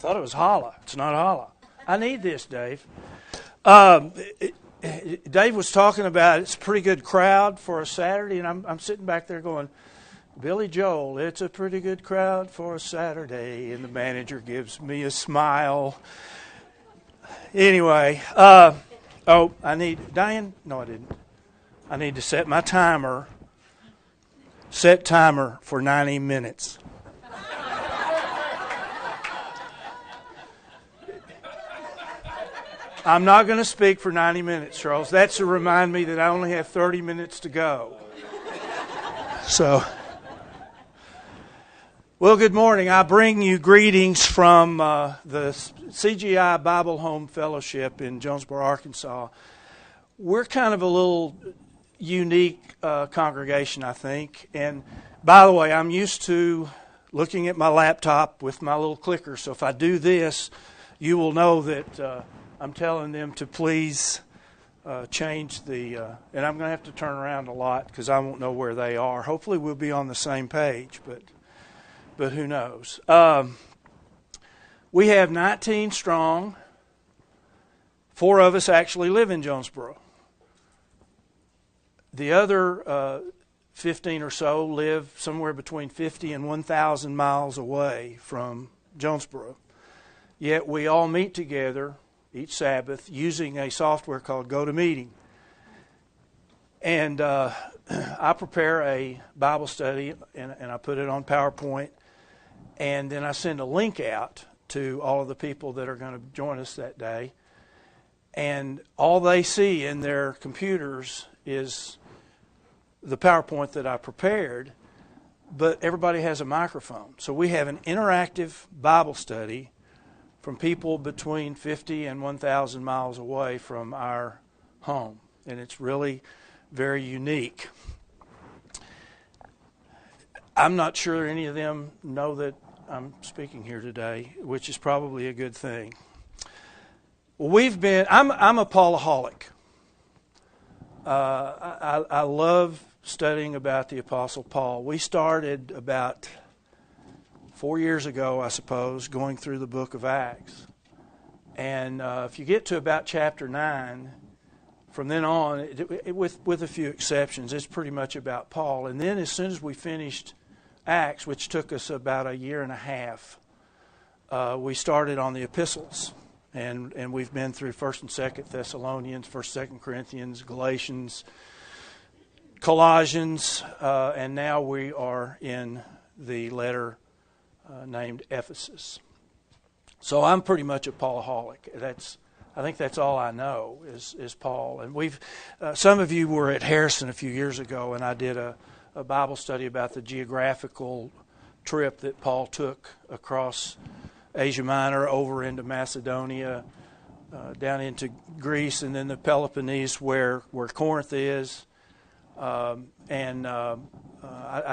thought it was holla. It's not holla. I need this, Dave. Dave was talking about it's a pretty good crowd for a Saturday, and I'm sitting back there going, Billy Joel, it's a pretty good crowd for a Saturday, and the manager gives me a smile. Anyway, I need, Diane? No, I didn't. I need to set my timer. Set timer for 90 minutes. I'm not going to speak for 90 minutes, Charles. That's to remind me that I only have 30 minutes to go. So, well, good morning. I bring you greetings from the CGI Bible Home Fellowship in Jonesboro, Arkansas. We're kind of a little unique congregation, I think. And by the way, I'm used to looking at my laptop with my little clicker. So if I do this, you will know that I'm telling them to please change the, and I'm going to have to turn around a lot because I won't know where they are. Hopefully we'll be on the same page, but who knows. We have 19 strong. 4 of us actually live in Jonesboro. The other 15 or so live somewhere between 50 and 1,000 miles away from Jonesboro. Yet we all meet together each Sabbath using a software called GoToMeeting. And I prepare a Bible study, and I put it on PowerPoint, and then I send a link out to all of the people that are going to join us that day. And all they see in their computers is the PowerPoint that I prepared, but everybody has a microphone. So we have an interactive Bible study from people between 50 and 1,000 miles away from our home. And it's really very unique. I'm not sure any of them know that I'm speaking here today, which is probably a good thing. I'm a Paulaholic. I love studying about the Apostle Paul. We started about 4 years ago, I suppose, going through the book of Acts. And if you get to about chapter 9, from then on, with a few exceptions, it's pretty much about Paul. And then as soon as we finished Acts, which took us about a year and a half, we started on the epistles. And we've been through 1st and 2nd Thessalonians, 1st, 2nd Corinthians, Galatians, Colossians, and now we are in the letter named Ephesus. So I'm pretty much a Paulaholic. I think that's all I know is Paul. And we've some of you were at Heresy a few years ago, and I did a Bible study about the geographical trip that Paul took across Asia Minor, over into Macedonia, down into Greece, and then the Peloponnese, where Corinth is. I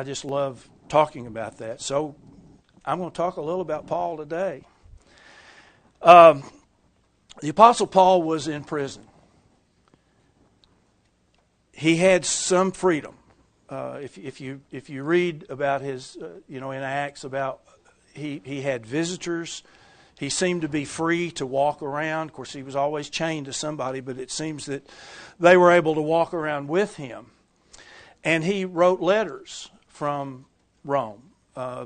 just love talking about that. So I'm going to talk a little about Paul today. The Apostle Paul was in prison. He had some freedom. If you read about his, in Acts, about he had visitors. He seemed to be free to walk around. Of course, he was always chained to somebody, but it seems that they were able to walk around with him. And he wrote letters from Rome.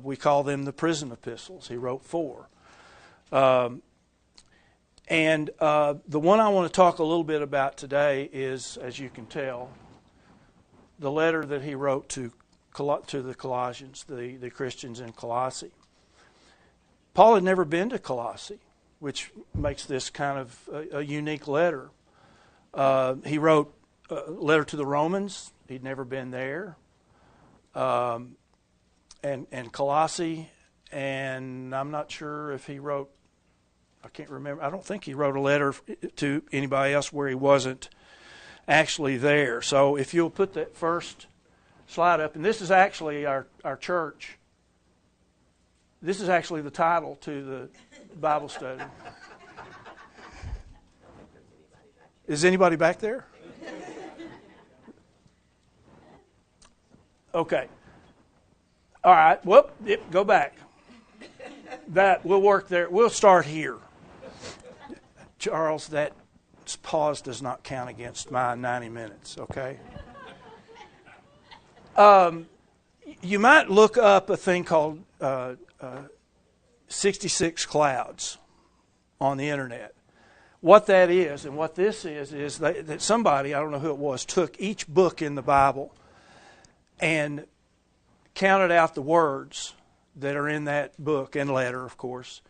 We call them the prison epistles. He wrote 4. And the one I want to talk a little bit about today is, as you can tell, the letter that he wrote to the Colossians, the Christians in Colossae. Paul had never been to Colossae, which makes this kind of a unique letter. He wrote a letter to the Romans. He'd never been there. And Colossae, and I'm not sure if he wrote, I can't remember, I don't think he wrote a letter to anybody else where he wasn't actually there. So if you'll put that first slide up, and this is actually our church. This is actually the title to the Bible study. Is anybody back there? Okay. All right. Whoop. Yep, go back. That we'll work there. We'll start here. Charles, that pause does not count against my 90 minutes, okay? You might look up a thing called 66 Clouds on the internet. What that is and what this is that somebody, I don't know who it was, took each book in the Bible and counted out the words that are in that book and letter, of course.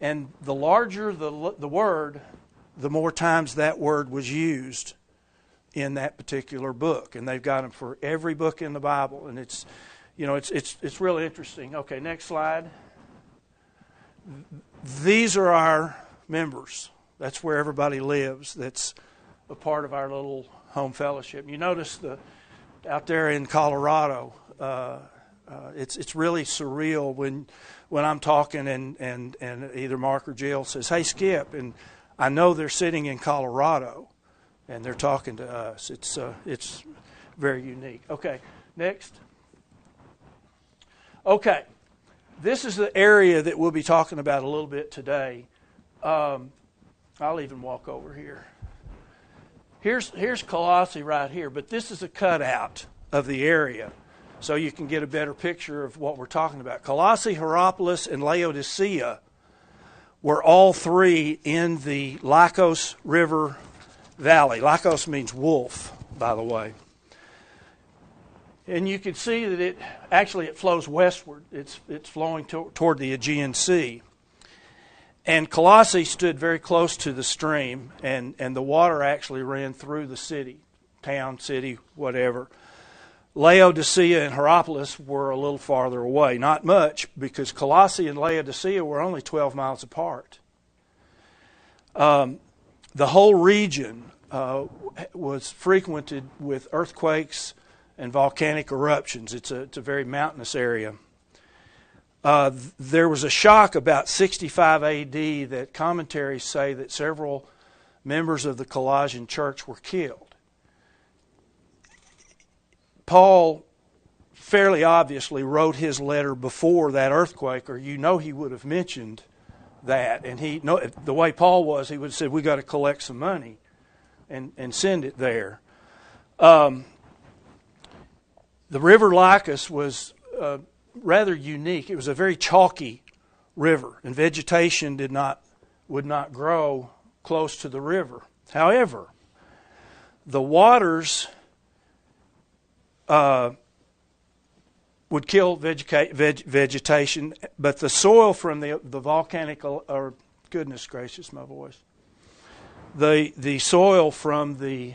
And the larger the word, the more times that word was used in that particular book. And they've got them for every book in the Bible. And it's really interesting. Okay, next slide. These are our members. That's where everybody lives. That's a part of our little home fellowship. You notice out there in Colorado, it's really surreal when I'm talking and either Mark or Jill says, "Hey, Skip," and I know they're sitting in Colorado and they're talking to us. It's very unique. Okay, next. Okay, this is the area that we'll be talking about a little bit today. I'll even walk over here. Here's Colossae right here, but this is a cutout of the area, so you can get a better picture of what we're talking about. Colossae, Hierapolis, and Laodicea were all three in the Lycos River Valley. Lycos means wolf, by the way. And you can see that it flows westward. It's flowing toward the Aegean Sea. And Colossae stood very close to the stream, and the water actually ran through the city, town, city, whatever. Laodicea and Hierapolis were a little farther away. Not much, because Colossae and Laodicea were only 12 miles apart. The whole region was frequented with earthquakes and volcanic eruptions. It's a very mountainous area. There was a shock about 65 A.D. that commentaries say that several members of the Colossian church were killed. Paul fairly obviously wrote his letter before that earthquake, or he would have mentioned that. And the way Paul was, he would have said, "We got to collect some money and send it there." The river Lycus was rather unique. It was a very chalky river, and vegetation would not grow close to the river. However, the waters would kill vegetation, but the soil from the volcanic, or goodness gracious, my voice, the soil from the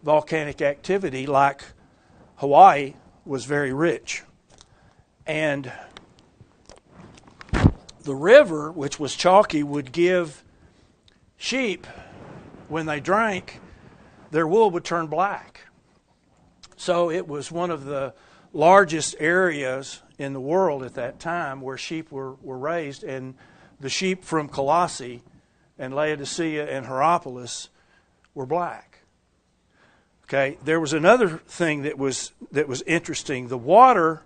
volcanic activity, like Hawaii, was very rich. And the river, which was chalky, would give sheep, when they drank, their wool would turn black. So it was one of the largest areas in the world at that time where sheep were raised, and the sheep from Colossae and Laodicea and Hierapolis were black. Okay, there was another thing that was interesting. The water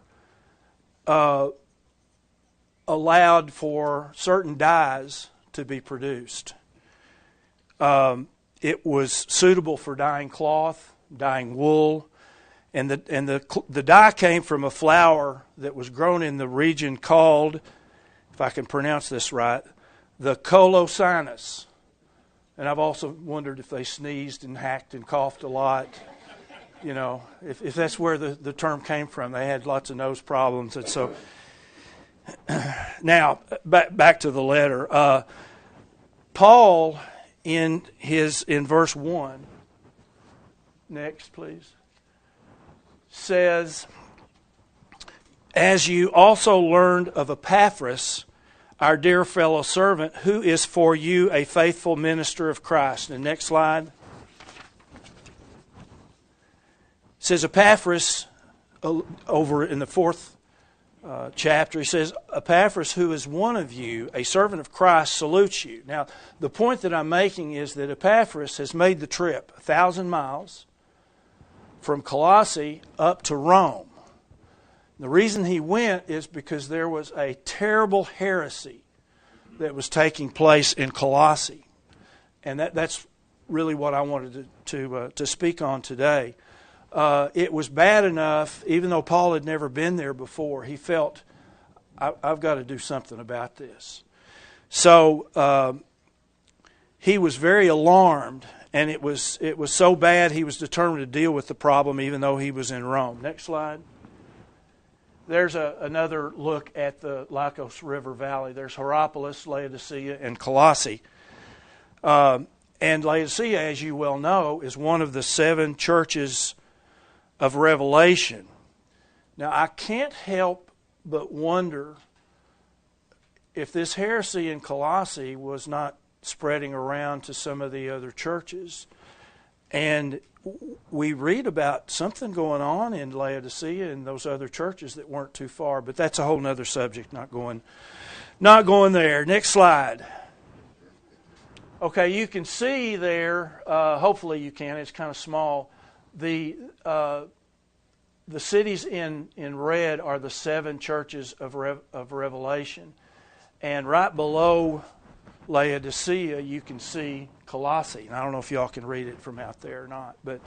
allowed for certain dyes to be produced. It was suitable for dyeing cloth, dyeing wool, and the dye came from a flower that was grown in the region called, if I can pronounce this right, the Colossianus. And I've also wondered if they sneezed and hacked and coughed a lot. If that's where the term came from. They had lots of nose problems. And so, now, back to the letter. Paul, in verse 1, next please, says, "As you also learned of Epaphras, our dear fellow servant, who is for you a faithful minister of Christ." And next slide. It says Epaphras, over in the 4th chapter, he says, "Epaphras, who is one of you, a servant of Christ, salutes you." Now, the point that I'm making is that Epaphras has made the trip 1,000 miles from Colossae up to Rome. The reason he went is because there was a terrible heresy that was taking place in Colossae. And that's really what I wanted to speak on today. It was bad enough, even though Paul had never been there before, he felt, I've got to do something about this. So he was very alarmed, and it was so bad he was determined to deal with the problem even though he was in Rome. Next slide. There's another look at the Lycos River Valley. There's Hierapolis, Laodicea, and Colossae. And Laodicea, as you well know, is one of the 7 churches of Revelation. Now, I can't help but wonder if this heresy in Colossae was not spreading around to some of the other churches. And we read about something going on in Laodicea and those other churches that weren't too far, but that's a whole other subject, not going there. Next slide. Okay, you can see there, hopefully you can, it's kind of small, the cities in red are the 7 churches of Revelation. And right below Laodicea, you can see Colossae. And I don't know if y'all can read it from out there or not. But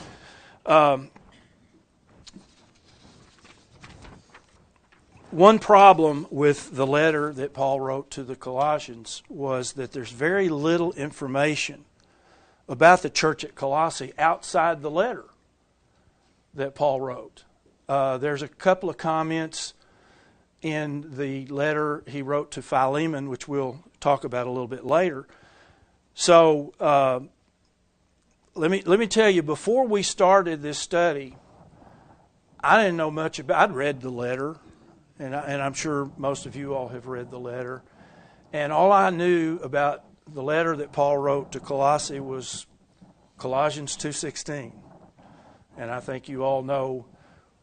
one problem with the letter that Paul wrote to the Colossians was that there's very little information about the church at Colossae outside the letter that Paul wrote. There's a couple of comments in the letter he wrote to Philemon, which we'll talk about a little bit later. So let me tell you, before we started this study, I didn't know much about. I'd read the letter, and I'm sure most of you all have read the letter. And all I knew about the letter that Paul wrote to Colossae was Colossians 2:16, and I think you all know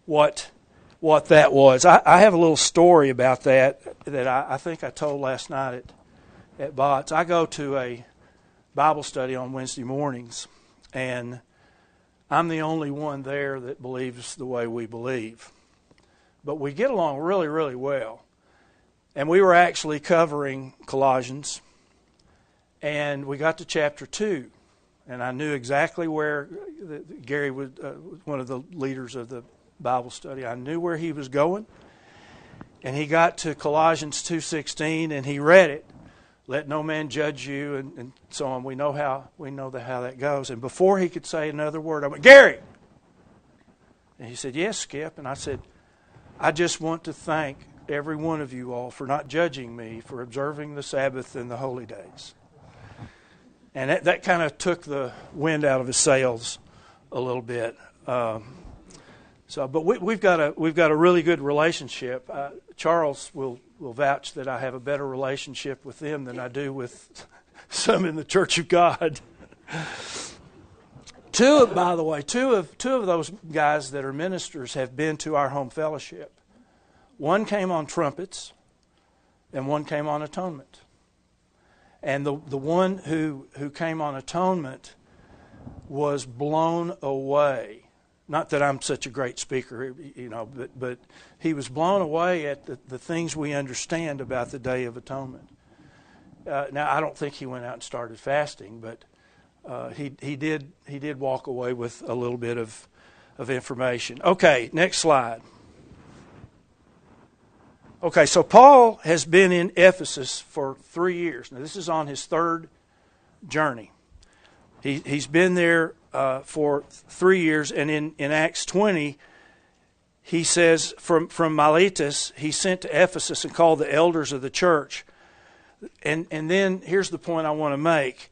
what that was. I have a little story about that I think I told last night at Bott's. I go to a Bible study on Wednesday mornings, and I'm the only one there that believes the way we believe. But we get along really, really well. And we were actually covering Colossians, and we got to chapter 2. And I knew exactly where Gary was one of the leaders of the Bible study. I knew where he was going, and he got to Colossians 2:16, and he read it. Let no man judge you, and so on. We know how that goes. And before he could say another word, I went, Gary! And he said, yes, Skip. And I said, I just want to thank every one of you all for not judging me for observing the Sabbath and the holy days. And that kind of took the wind out of his sails a little bit. But we've got a really good relationship. Charles will vouch that I have a better relationship with them than I do with some in the Church of God. By the way, two of those guys that are ministers have been to our home fellowship. One came on trumpets, and one came on atonement. And the one who came on atonement was blown away. Not that I'm such a great speaker, but he was blown away at the things we understand about the Day of Atonement. Now, I don't think he went out and started fasting, but he did walk away with a little bit of information. Okay, next slide. Okay, so Paul has been in Ephesus for 3 years. Now, this is on his 3rd journey. He's been there for 3 years, and in Acts 20, he says, from Miletus, he sent to Ephesus and called the elders of the church. And then, here's the point I want to make.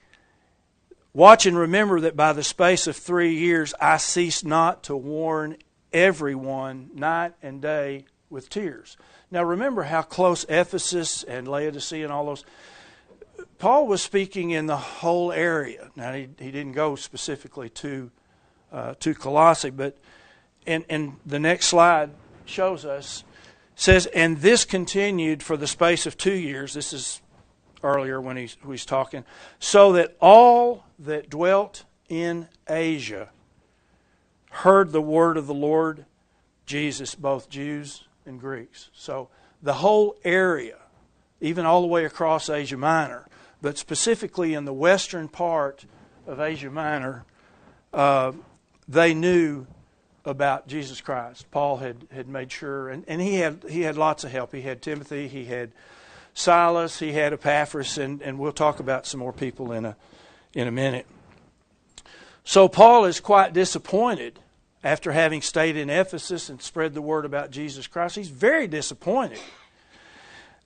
Watch and remember that by the space of 3 years, I ceased not to warn everyone night and day with tears. Now, remember how close Ephesus and Laodicea and all those... Paul was speaking in the whole area. Now, he didn't go specifically to Colossae, but and the next slide shows us, says, and this continued for the space of 2 years. This is earlier when he's talking. So that all that dwelt in Asia heard the word of the Lord Jesus, both Jews and Greeks. So the whole area, even all the way across Asia Minor, but specifically in the western part of Asia Minor, they knew about Jesus Christ. Paul had made sure, and he had lots of help. He had Timothy, he had Silas, he had Epaphras, and we'll talk about some more people in a minute. So Paul is quite disappointed after having stayed in Ephesus and spread the word about Jesus Christ. He's very disappointed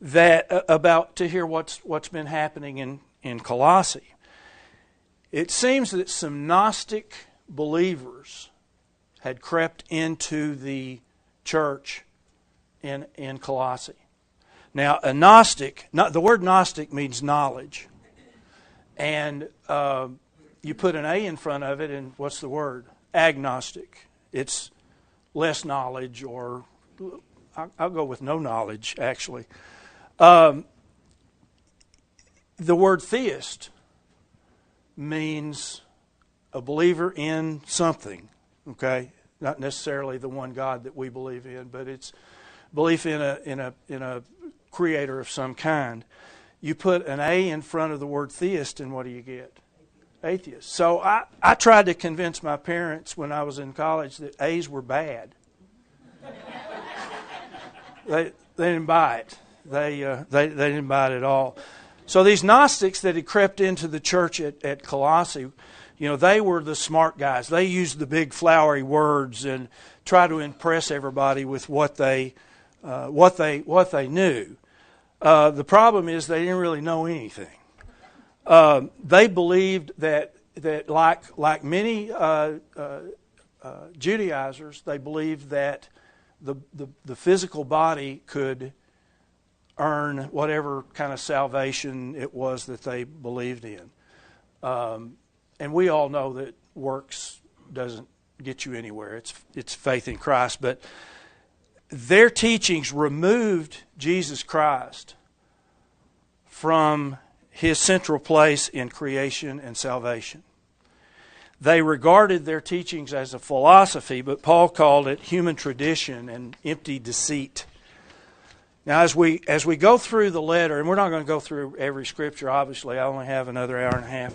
to hear what's been happening in Colossae. It seems that some Gnostic believers had crept into the church in Colossae. Now, a Gnostic, the word Gnostic means knowledge. And you put an A in front of it, and what's the word? Agnostic. It's less knowledge, or I'll go with no knowledge, actually. The word theist means a believer in something, okay? Not necessarily the one God that we believe in, but it's belief in a creator of some kind. You put an A in front of the word theist, and what do you get? Atheist. So I tried to convince my parents when I was in college that A's were bad. They didn't buy it. They didn't buy it at all. So these Gnostics that had crept into the church at Colossae, they were the smart guys. They used the big flowery words and tried to impress everybody with what they knew. The problem is they didn't really know anything. They believed that like many Judaizers, they believed that the physical body could earn whatever kind of salvation it was that they believed in. And we all know that works doesn't get you anywhere. It's faith in Christ. But their teachings removed Jesus Christ from His central place in creation and salvation. They regarded their teachings as a philosophy, but Paul called it human tradition and empty deceit. Now, as we go through the letter, and we're not going to go through every scripture, obviously, I only have another hour and a half.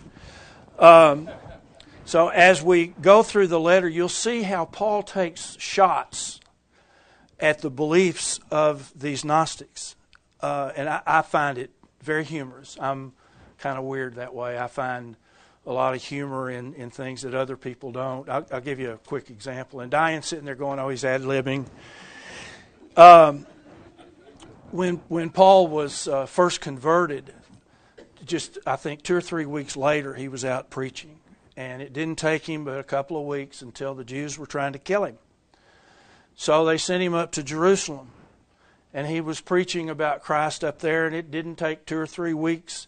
So as we go through the letter, you'll see how Paul takes shots at the beliefs of these Gnostics. And I find it very humorous. I'm kind of weird that way. I find a lot of humor in things that other people don't. I'll give you a quick example. And Diane's sitting there going, oh, he's ad-libbing. When Paul was first converted, just I think 2 or 3 weeks later, he was out preaching. And it didn't take him but a couple of weeks until the Jews were trying to kill him. So they sent him up to Jerusalem. And he was preaching about Christ up there, and it didn't take 2 or 3 weeks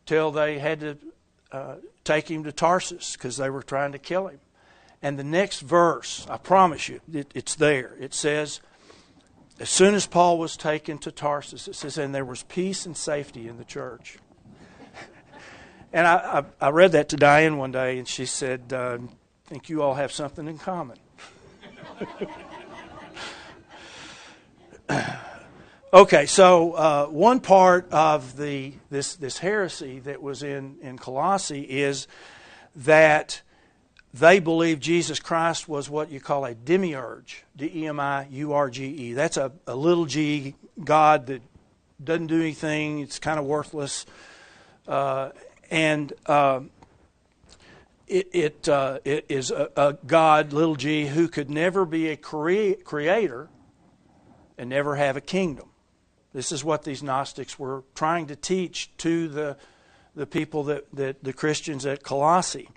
till they had to take him to Tarsus because they were trying to kill him. And the next verse, I promise you, it's there. It says, as soon as Paul was taken to Tarsus, it says, and there was peace and safety in the church. And I read that to Diane one day, and she said, I think you all have something in common. Okay, so one part of this heresy that was in Colossae is that they believed Jesus Christ was what you call a demiurge, D-E-M-I-U-R-G-E. That's a little g God that doesn't do anything. It's kind of worthless. And it is a God, little g, who could never be a creator and never have a kingdom. This is what these Gnostics were trying to teach to the people that the Christians at Colossae.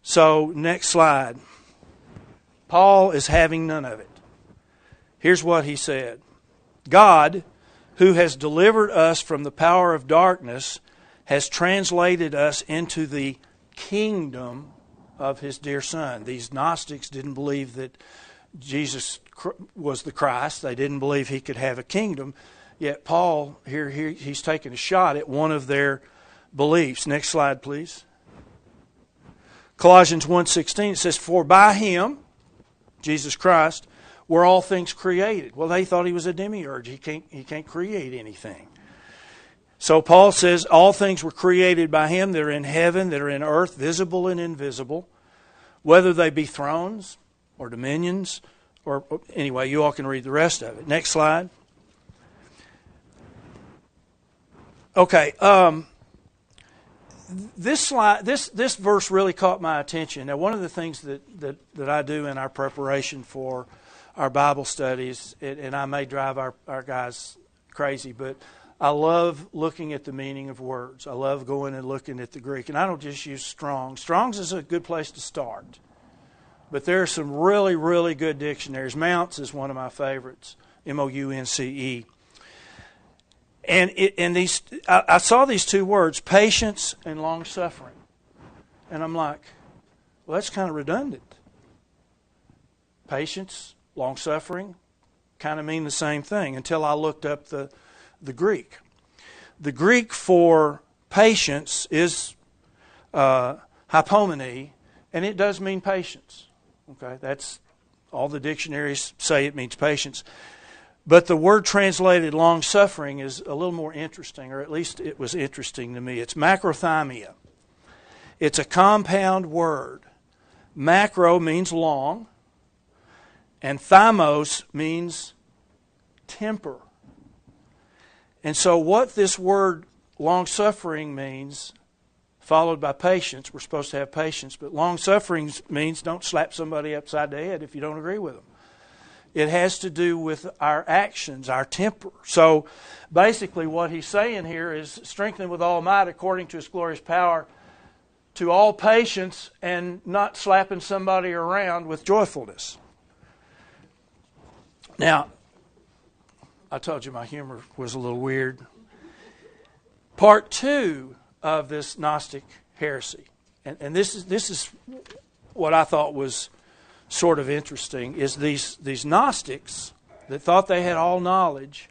So, next slide. Paul is having none of it. Here's what he said. God, who has delivered us from the power of darkness, has translated us into the kingdom of His dear Son. These Gnostics didn't believe that Jesus was the Christ. They didn't believe He could have a kingdom. Yet Paul, here he's taking a shot at one of their beliefs. Next slide, please. Colossians 1:16, it says, for by Him, Jesus Christ, were all things created. Well, they thought he was a demiurge. He can't create anything. So Paul says all things were created by him that are in heaven, that are in earth, visible and invisible, whether they be thrones or dominions, or anyway, you all can read the rest of it. Next slide. Okay, this verse really caught my attention. Now, one of the things that I do in our preparation for our Bible studies, and I may drive our guys crazy, but I love looking at the meaning of words. I love going and looking at the Greek. And I don't just use Strong's. Strong's is a good place to start. But there are some really, really good dictionaries. Mounce is one of my favorites, Mounce. And I saw these two words, patience and long-suffering. And I'm like, well, that's kind of redundant. Patience, long-suffering, kind of mean the same thing until I looked up the Greek. The Greek for patience is hypomene, and it does mean patience. Okay, that's all the dictionaries say it means patience. But the word translated long-suffering is a little more interesting, or at least it was interesting to me. It's macrothymia. It's a compound word. Macro means long, and thymos means temper. And so what this word long-suffering means, followed by patience, we're supposed to have patience, but long-suffering means don't slap somebody upside the head if you don't agree with them. It has to do with our actions, our temper. So basically what he's saying here is strengthen with all might according to his glorious power to all patience and not slapping somebody around with joyfulness. Now, I told you my humor was a little weird. Part 2 of this Gnostic heresy, and this is what I thought was sort of interesting, is these Gnostics that thought they had all knowledge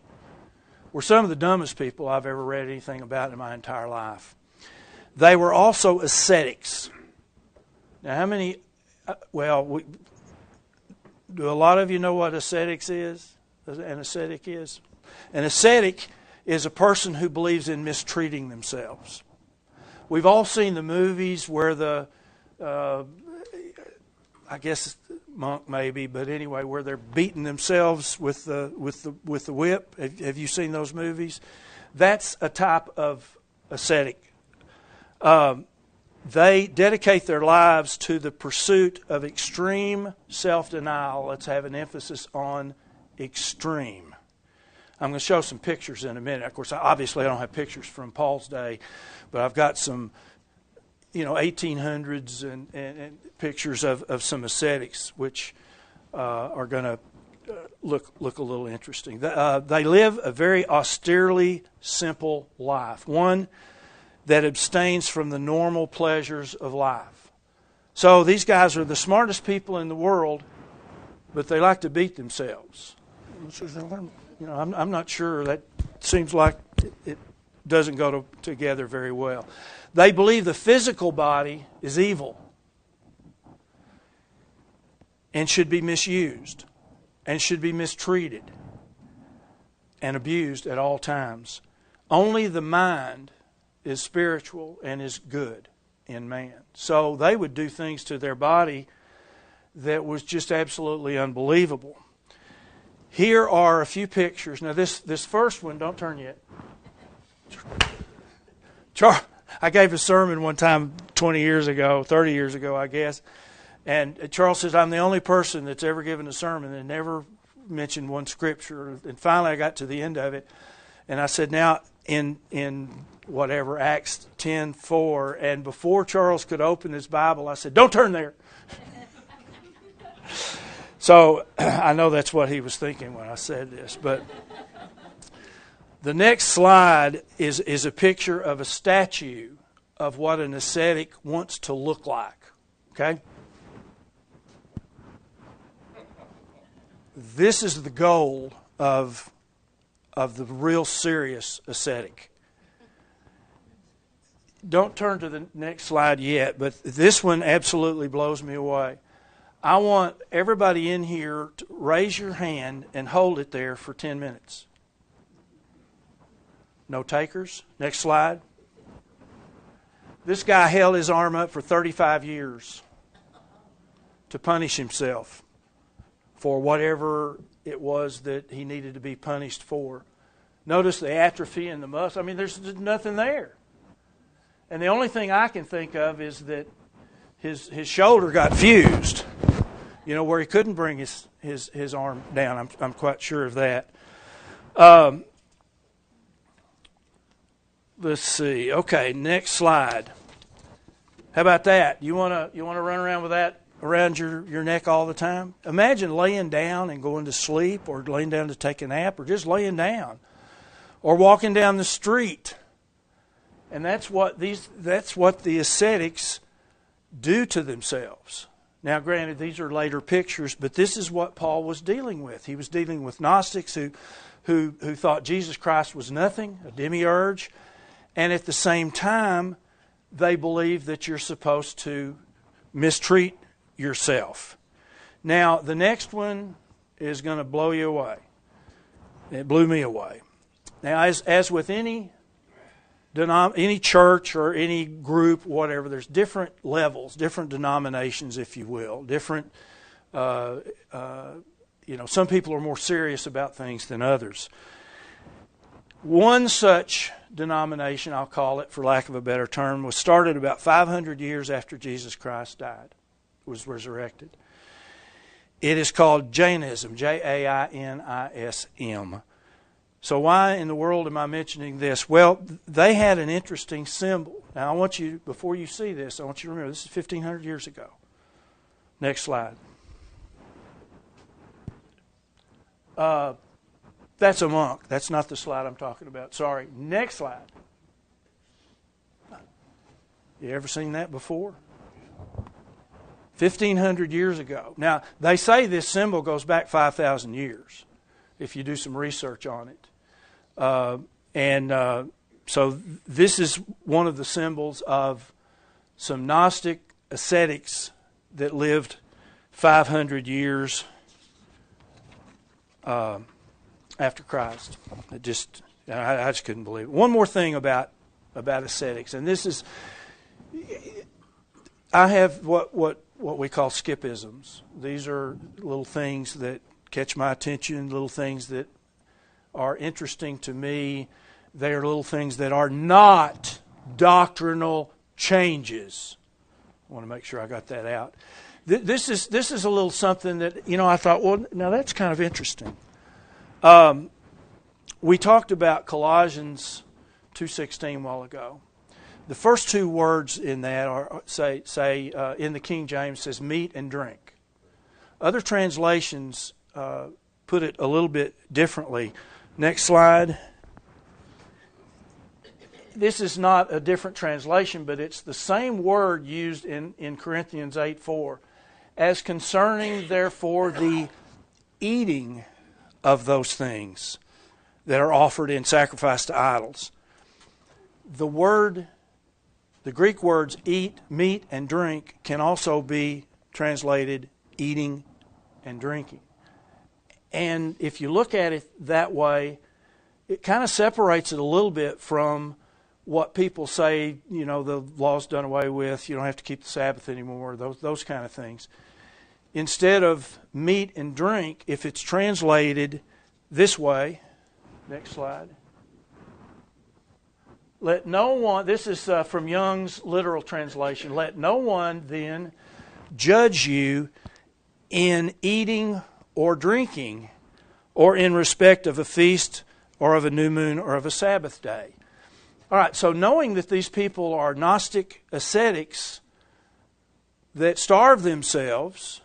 were some of the dumbest people I've ever read anything about in my entire life. They were also ascetics. Now, how many, do a lot of you know what ascetics is? An ascetic is? An ascetic is a person who believes in mistreating themselves. We've all seen the movies where I guess monk maybe, but anyway, where they're beating themselves with the whip. Have you seen those movies? That's a type of ascetic. They dedicate their lives to the pursuit of extreme self-denial. Let's have an emphasis on extreme. I'm going to show some pictures in a minute. Of course, obviously I don't have pictures from Paul's day, but I've got some 1800s and pictures of some ascetics, which are going to look a little interesting. They live a very austerely simple life, one that abstains from the normal pleasures of life. So these guys are the smartest people in the world, but they like to beat themselves. I'm not sure. That seems like it doesn't go together very well. They believe the physical body is evil and should be misused and should be mistreated and abused at all times. Only the mind is spiritual and is good in man. So they would do things to their body that was just absolutely unbelievable. Here are a few pictures. Now this first one, don't turn yet. I gave a sermon one time 30 years ago, I guess. And Charles says, I'm the only person that's ever given a sermon and never mentioned one scripture. And finally I got to the end of it. And I said, now in whatever, Acts 10:4, and before Charles could open his Bible, I said, don't turn there. So I know that's what he was thinking when I said this. But the next slide is a picture of a statue of what an ascetic wants to look like. Okay? This is the goal of the real serious ascetic. Don't turn to the next slide yet, but this one absolutely blows me away. I want everybody in here to raise your hand and hold it there for 10 minutes. No takers? Next slide. This guy held his arm up for 35 years to punish himself for whatever it was that he needed to be punished for. Notice the atrophy in the muscle. I mean, there's nothing there. And the only thing I can think of is that his shoulder got fused, where he couldn't bring his arm down. I'm quite sure of that. Let's see. Okay, next slide. How about that? You want to run around with that around your neck all the time? Imagine laying down and going to sleep, or laying down to take a nap, or just laying down, or walking down the street. And that's what the ascetics do to themselves. Now, granted, these are later pictures, but this is what Paul was dealing with. He was dealing with Gnostics who thought Jesus Christ was nothing, a demiurge, and at the same time, they believe that you're supposed to mistreat yourself. Now, the next one is going to blow you away. It blew me away. Now, as with any church or any group, whatever, there's different levels, different denominations, if you will. Different, some people are more serious about things than others. One such denomination, I'll call it for lack of a better term, was started about 500 years after Jesus Christ died, was resurrected. It is called Jainism, Jainism. So why in the world am I mentioning this? Well, they had an interesting symbol. Now, I want you, before you see this, I want you to remember, this is 1,500 years ago. Next slide. That's a monk. That's not the slide I'm talking about. Sorry. Next slide. You ever seen that before? 1,500 years ago. Now, they say this symbol goes back 5,000 years, if you do some research on it. So this is one of the symbols of some Gnostic ascetics that lived 500 years after Christ. I just couldn't believe it. One more thing about ascetics, and this is, I have what we call skip-isms. These are little things that catch my attention, little things that are interesting to me. They are little things that are not doctrinal changes. I want to make sure I got that out. This is a little something that, I thought, well, now that's kind of interesting. We talked about Colossians 2:16 a while ago. The first two words in that are say in the King James says meat and drink. Other translations put it a little bit differently. Next slide. This is not a different translation, but it's the same word used in Corinthians 8:4. As concerning, therefore, the eating of those things that are offered in sacrifice to idols. The Greek words eat, meat, and drink can also be translated eating and drinking. And if you look at it that way, it kind of separates it a little bit from what people say, the law's done away with, you don't have to keep the Sabbath anymore, those kind of things. Instead of meat and drink, if it's translated this way, next slide. Let no one, this is from Young's literal translation, let no one then judge you in eating or drinking, or in respect of a feast, or of a new moon, or of a Sabbath day. All right, so knowing that these people are Gnostic ascetics that starve themselves,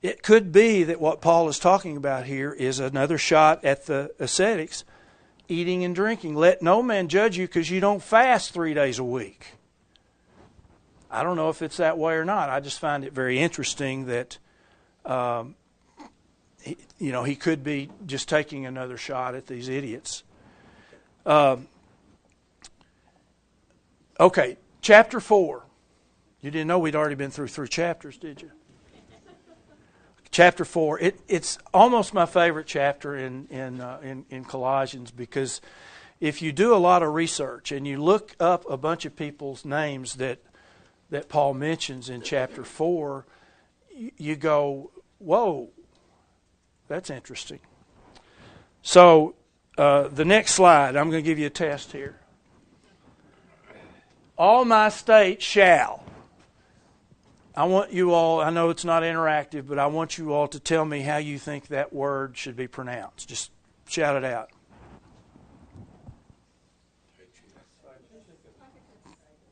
it could be that what Paul is talking about here is another shot at the ascetics eating and drinking. Let no man judge you because you don't fast 3 days a week. I don't know if it's that way or not. I just find it very interesting that he could be just taking another shot at these idiots. Okay, chapter 4. You didn't know we'd already been through 3 chapters, did you? Chapter 4. It's almost my favorite chapter in Colossians, because if you do a lot of research and you look up a bunch of people's names that Paul mentions in chapter 4, you go, whoa, that's interesting. So the next slide, I'm going to give you a test here. All my state shall. I want you all, I know it's not interactive, but I want you all to tell me how you think that word should be pronounced. Just shout it out.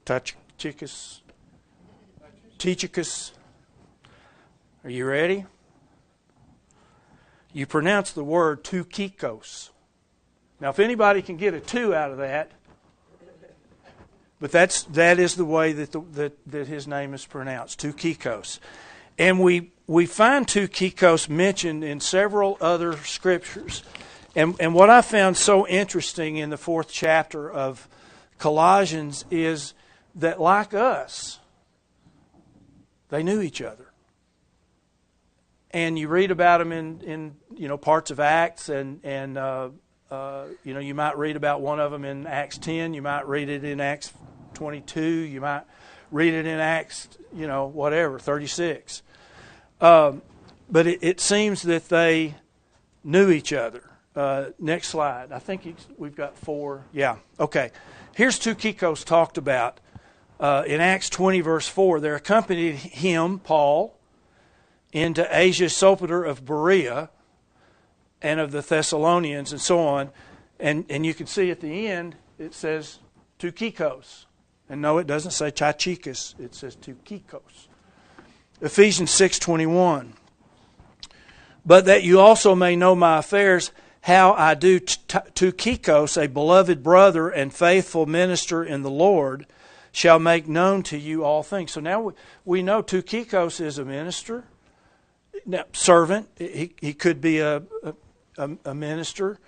Tychicus. Tychicus. Are you ready? You pronounce the word Tukikos. Now, if anybody can get a 2 out of that, but that is the way that his name is pronounced, Tukikos. And we find Tukikos mentioned in several other scriptures. And what I found so interesting in the 4th chapter of Colossians is that, like us, they knew each other. And you read about them in parts of Acts, and you might read about one of them in Acts 10. You might read it in Acts 22. You might read it in Acts, 36. But it seems that they knew each other. Next slide. I think we've got 4. Yeah. Okay. Here's Tukikos talked about in Acts 20, verse 4. There accompanied him, Paul, into Asia Sopater of Berea and of the Thessalonians and so on. And you can see at the end it says Tukikos. And no, it doesn't say Tychicus. It says Tukikos. Ephesians 6:21. But that you also may know my affairs, how I do Tukikos, a beloved brother and faithful minister in the Lord, shall make known to you all things. So now we know Tukikos is a minister, servant. He could be a minister,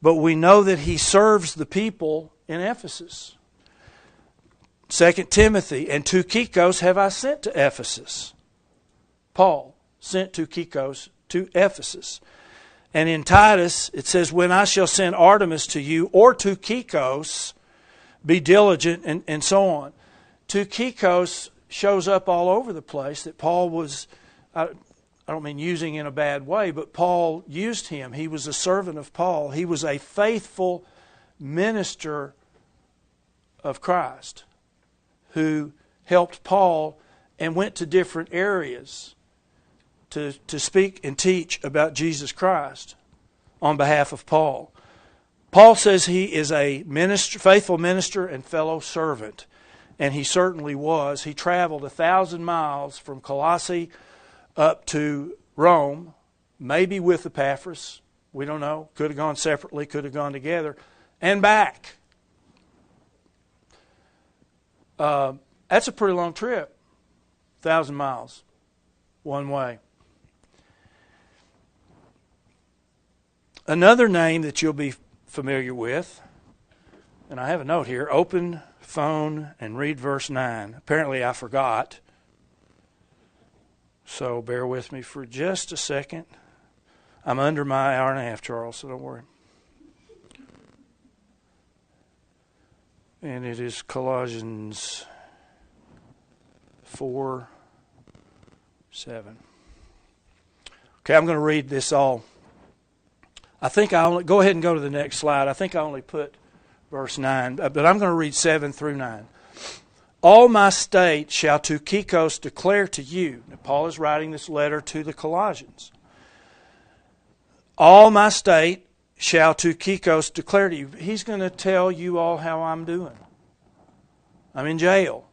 but we know that he serves the people in Ephesus. 2 Timothy, and Tukikos have I sent to Ephesus. Paul sent Tukikos to Ephesus. And in Titus, it says, when I shall send Artemis to you, or Tukikos, be diligent, and so on. Tukikos shows up all over the place, that Paul was, I don't mean using in a bad way, but Paul used him. He was a servant of Paul. He was a faithful minister of Christ who helped Paul and went to different areas to speak and teach about Jesus Christ on behalf of Paul. Paul says he is a faithful minister and fellow servant, and he certainly was. He traveled 1,000 miles from Colossae up to Rome, maybe with Epaphras. We don't know. Could have gone separately, could have gone together, and back. That's a pretty long trip, 1,000 miles, one way. Another name that you'll be familiar with, and I have a note here, open phone and read verse 9. Apparently I forgot, so bear with me for just a second. I'm under my hour and a half, Charles, so don't worry. And it is Colossians 4:7. Okay, I'm going to read this all. I think go ahead and go to the next slide. I think I only put verse 9, but I'm going to read 7 through 9. All my state shall Tukikos declare to you. Now, Paul is writing this letter to the Colossians. All my state shall Tukikos declare to you. He's going to tell you all how I'm doing. I'm in jail.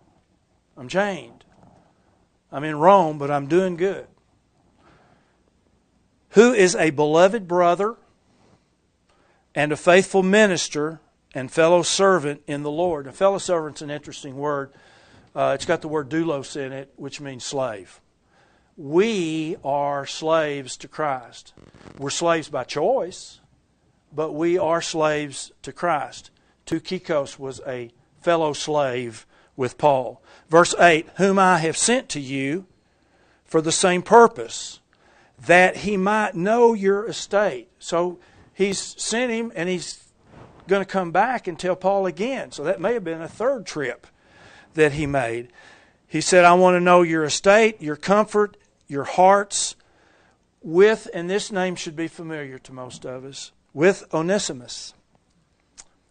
I'm chained. I'm in Rome, but I'm doing good. Who is a beloved brother and a faithful minister and fellow servant in the Lord. A fellow servant's an interesting word. It's got the word doulos in it, which means slave. We are slaves to Christ. We're slaves by choice, but we are slaves to Christ. Tukikos was a fellow slave with Paul. Verse 8, whom I have sent to you for the same purpose, that he might know your estate. So he's sent him, and he's going to come back and tell Paul again. So that may have been a third trip that he made. He said, I want to know your estate, your comfort, your hearts, with, and this name should be familiar to most of us, with Onesimus,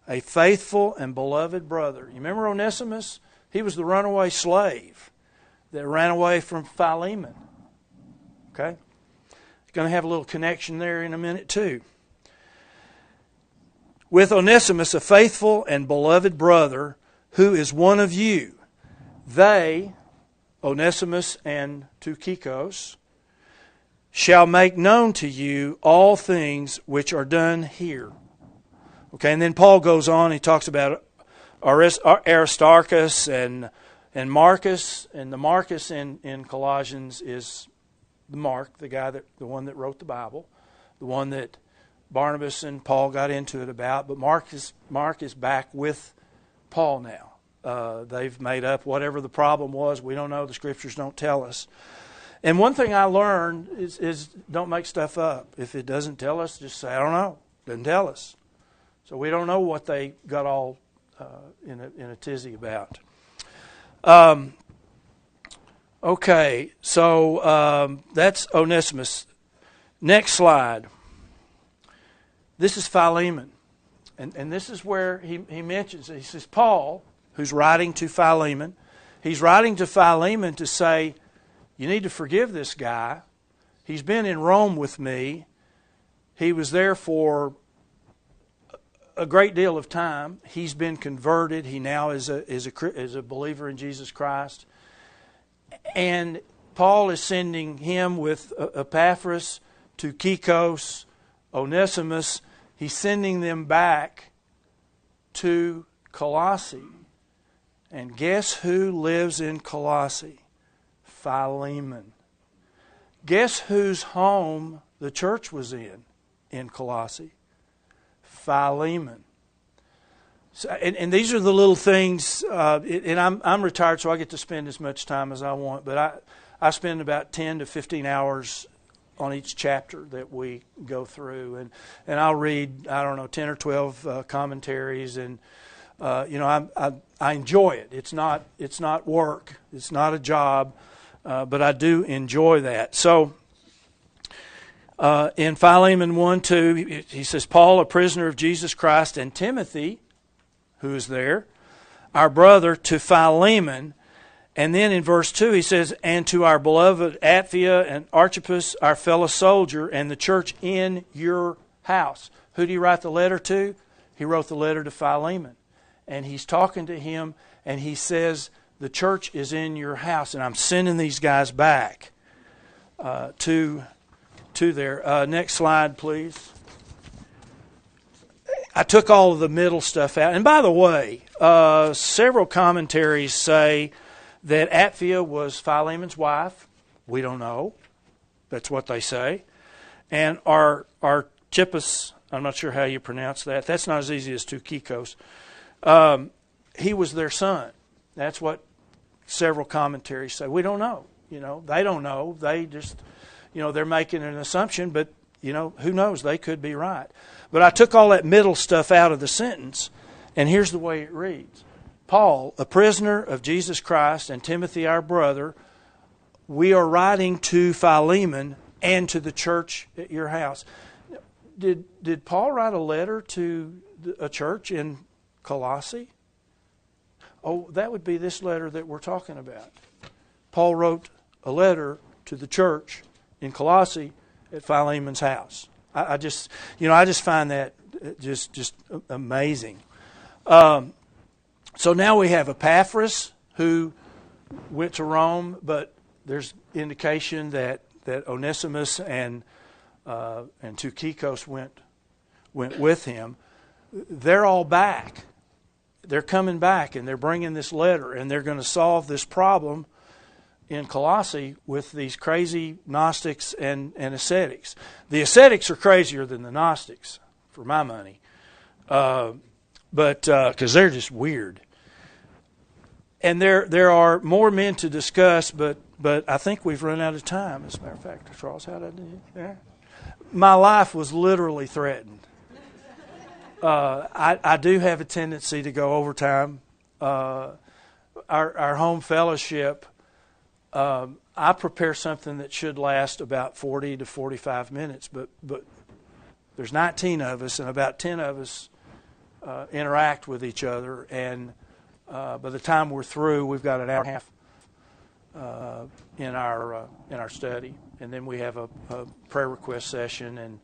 a faithful and beloved brother. You remember Onesimus? He was the runaway slave that ran away from Philemon. Okay? Going to have a little connection there in a minute too. With Onesimus, a faithful and beloved brother, who is one of you. They, Onesimus and Tychicus, shall make known to you all things which are done here. Okay, and then Paul goes on, he talks about Aristarchus and Marcus, and the Marcus in Colossians is the Mark, the one that wrote the Bible, the one that Barnabas and Paul got into it about, but Mark is back with Paul now. They've made up whatever the problem was. We don't know. The Scriptures don't tell us. And one thing I learned is don't make stuff up. If it doesn't tell us, just say, I don't know. Doesn't tell us. So we don't know what they got all in a tizzy about. Okay, so that's Onesimus. Next slide. This is Philemon. And this is where he mentions it. He says, Paul, who's writing to Philemon, he's writing to Philemon to say, you need to forgive this guy. He's been in Rome with me. He was there for a great deal of time. He's been converted. He now is a believer in Jesus Christ. And Paul is sending him with Epaphras, Tychicus, Onesimus. He's sending them back to Colossae. And guess who lives in Colossae? Philemon. Guess whose home the church was in Colossae? Philemon. So, and these are the little things, and I'm retired, so I get to spend as much time as I want, but I spend about 10 to 15 hours on each chapter that we go through, and I'll read, 10 or 12 commentaries, and I enjoy it. It's not work. It's not a job. But I do enjoy that. So, in Philemon 1:2, he says, Paul, a prisoner of Jesus Christ, and Timothy, who is there, our brother, to Philemon. And then in verse 2, he says, and to our beloved Apphia and Archippus, our fellow soldier, and the church in your house. Who did he write the letter to? He wrote the letter to Philemon. And he's talking to him, and he says, the church is in your house, and I'm sending these guys back to there. Next slide, please. I took all of the middle stuff out. And by the way, several commentaries say that Apphia was Philemon's wife. We don't know. That's what they say. And Archippus, I'm not sure how you pronounce that. That's not as easy as Tychicus. He was their son. That's what several commentaries say. We don't know. They don't know. They just, they're making an assumption, but, who knows? They could be right. But I took all that middle stuff out of the sentence, and here's the way it reads. Paul, a prisoner of Jesus Christ, and Timothy, our brother, we are writing to Philemon and to the church at your house. Did Paul write a letter to a church in Colossae? Oh, that would be this letter that we're talking about. Paul wrote a letter to the church in Colossae at Philemon's house. I just find that just amazing. So now we have Epaphras, who went to Rome, but there's indication that Onesimus and Tychicus went with him. They're all back. They're coming back, and they're bringing this letter, and they're going to solve this problem in Colossae with these crazy Gnostics and ascetics. The ascetics are crazier than the Gnostics, for my money, but because they're just weird. And there are more men to discuss, but I think we've run out of time. As a matter of fact, Charles, how did I do? Yeah. My life was literally threatened. I do have a tendency to go overtime. Our home fellowship, I prepare something that should last about 40 to 45 minutes, but there's 19 of us, and about 10 of us interact with each other, and by the time we're through, we've got an hour and a half in our study, and then we have a prayer request session,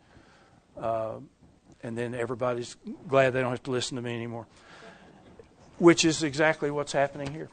and then everybody's glad they don't have to listen to me anymore, which is exactly what's happening here.